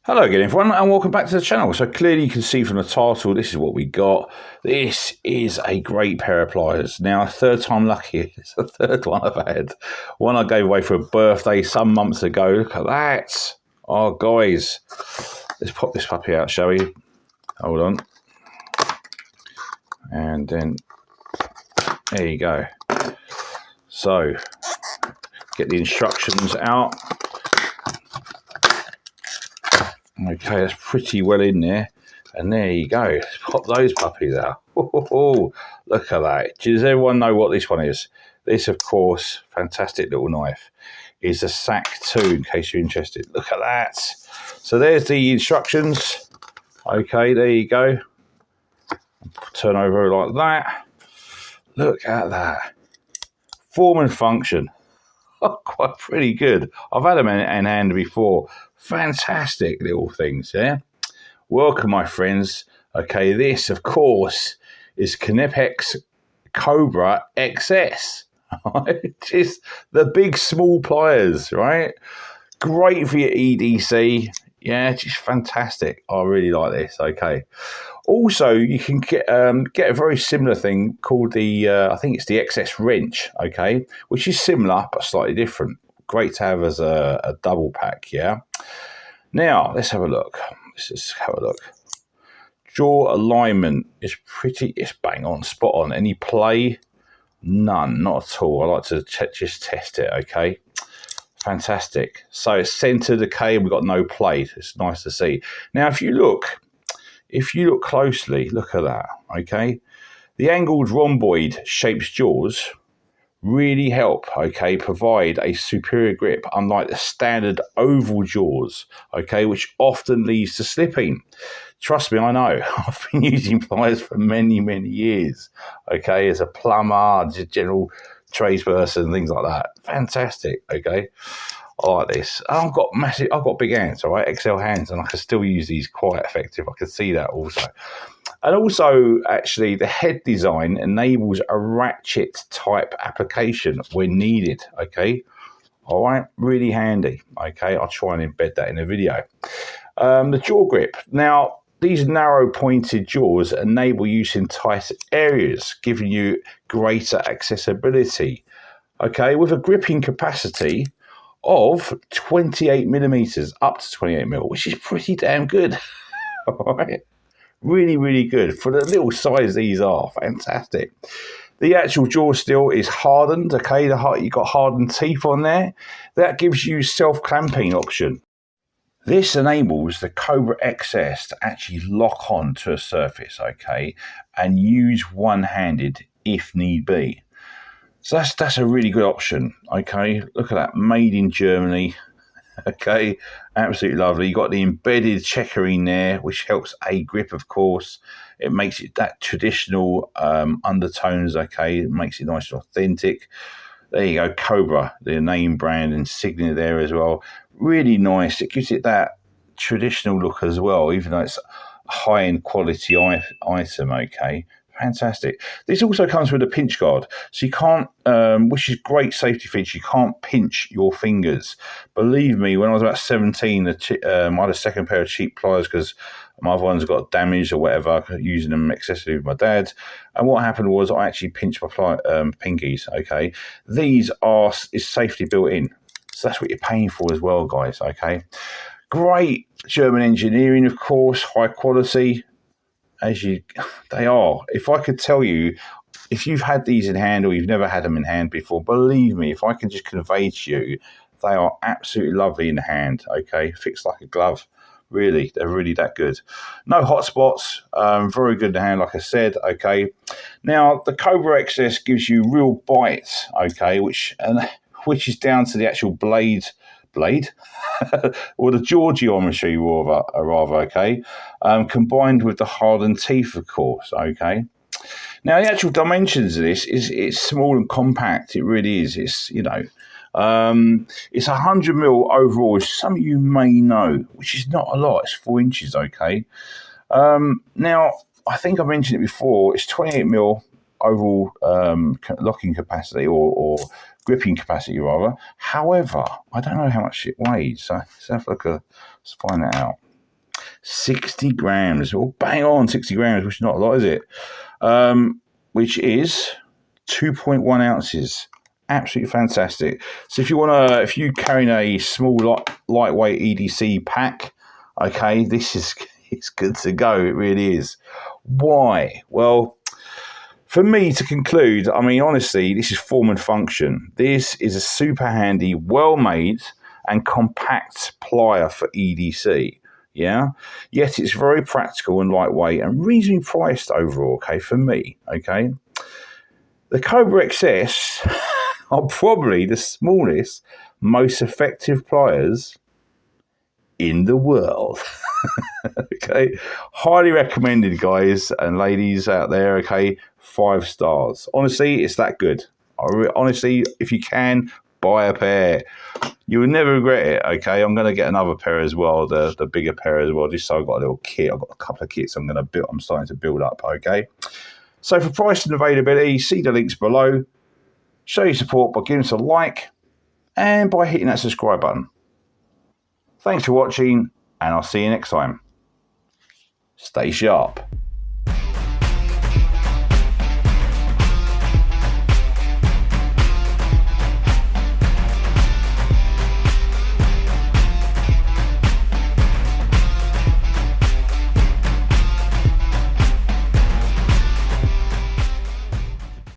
Hello again everyone and welcome back to the channel. So clearly you can see from the title this is what we got. This is a great pair of pliers. Now third time lucky, it's the third one I've had. One I gave away for a birthday some months ago. Look at that. Oh guys, let's pop this puppy out shall we? Hold on. And then there you go. So get the instructions out. Okay, that's pretty well in there. And there you go. Let's pop those puppies out. Oh, look at that. Does everyone know what this one is? This, of course, fantastic little knife, is a SAC 2, in case you're interested. Look at that. So there's the instructions. Okay, there you go. Turn over like that. Look at that. Form and function. Quite pretty good. I've had them in hand before. Fantastic little things, yeah? Welcome, my friends. Okay, this, of course, is Knipex COBRA XS. Which is the big, small pliers, right? Great for your EDC. Yeah, just fantastic. I really like this, okay? Also, you can get a very similar thing called the, I think it's the XS wrench, okay? Which is similar, but slightly different. Great to have as a double pack, yeah? Now, let's have a look. Let's just have a look. Jaw alignment is it's bang on, spot on. Any play? None, not at all. I like to just test it, okay? Fantastic. So it's centered, okay, we've got no play. It's nice to see. Now, if you look closely, look at that, okay? The angled rhomboid shaped jaws really help, okay, provide a superior grip, unlike the standard oval jaws, okay, which often leads to slipping. Trust me, I know. I've been using pliers for many, many years, okay, as a plumber, general tradesperson, things like that. Fantastic, okay. I like this. I've got big hands, all right, XL hands, and I can still use these quite effective. I can see that also. And also, actually, the head design enables a ratchet type application when needed, okay? All right, really handy, okay? I'll try and embed that in the video. The jaw grip. Now, these narrow pointed jaws enable use in tight areas, giving you greater accessibility, okay? With a gripping capacity of 28 millimeters, up to 28 mil, which is pretty damn good, all right? Really, really good for the little size these are. Fantastic. The actual jaw steel is hardened. Okay, you got hardened teeth on there. That gives you self-clamping option. This enables the COBRA XS to actually lock on to a surface, okay, and use one-handed if need be. So that's a really good option. Okay, look at that, made in Germany. Okay, absolutely lovely. You got the embedded checkering there, which helps a grip, of course. It makes it that traditional undertones, okay. It makes it nice and authentic. There you go, Cobra, the name, brand, insignia there as well. Really nice. It gives it that traditional look as well, even though it's a high-end quality item, okay. Fantastic. This also comes with a pinch guard, so you can't, which is great safety feature, you can't pinch your fingers. Believe me, when I was about 17, I had a second pair of cheap pliers because my other ones got damaged or whatever, using them excessively with my dad. And what happened was I actually pinched my pinkies, okay. These is safety built in, so that's what you're paying for as well, guys, okay. Great German engineering, of course, high quality. They are. If I could tell you, if you've had these in hand or you've never had them in hand before, believe me, if I can just convey to you, they are absolutely lovely in the hand, okay? Fixed like a glove. Really, they're really that good. No hot spots, very good in the hand, like I said, okay? Now, the COBRA XS gives you real bite, okay, which is down to the actual blade, or the jaw geometry rather, okay, combined with the hardened teeth, of course, okay. Now, the actual dimensions of this it's small and compact. It really is. It's, you know, it's 100 mil overall, as some of you may know, which is not a lot. It's 4 inches, okay. Now, I think I mentioned it before. It's 28 mil overall locking capacity or gripping capacity rather. However, I don't know how much it weighs, so let's have a look. Let's find that out. 60 grams. Well, bang on 60 grams, which is not a lot, is it? Which is 2.1 ounces. Absolutely fantastic. So if you're carrying a small lightweight EDC pack, okay, this is it's good to go. It really is. Why? Well, for me to conclude, I mean, honestly, this is form and function. This is a super handy, well-made and compact plier for EDC. Yeah, yet it's very practical and lightweight and reasonably priced overall. Okay, for me. Okay, the COBRA XS are probably the smallest, most effective pliers in the world. Okay, highly recommended, guys and ladies out there. Okay, 5 stars. Honestly, it's that good. Honestly, if you can, buy a pair. You will never regret it. Okay, I'm going to get another pair as well, the bigger pair as well, just so I've got a little kit. I've got a couple of kits I'm starting to build up. Okay, so for price and availability, see the links below. Show your support by giving us a like and by hitting that subscribe button. Thanks for watching, and I'll see you next time. Stay sharp.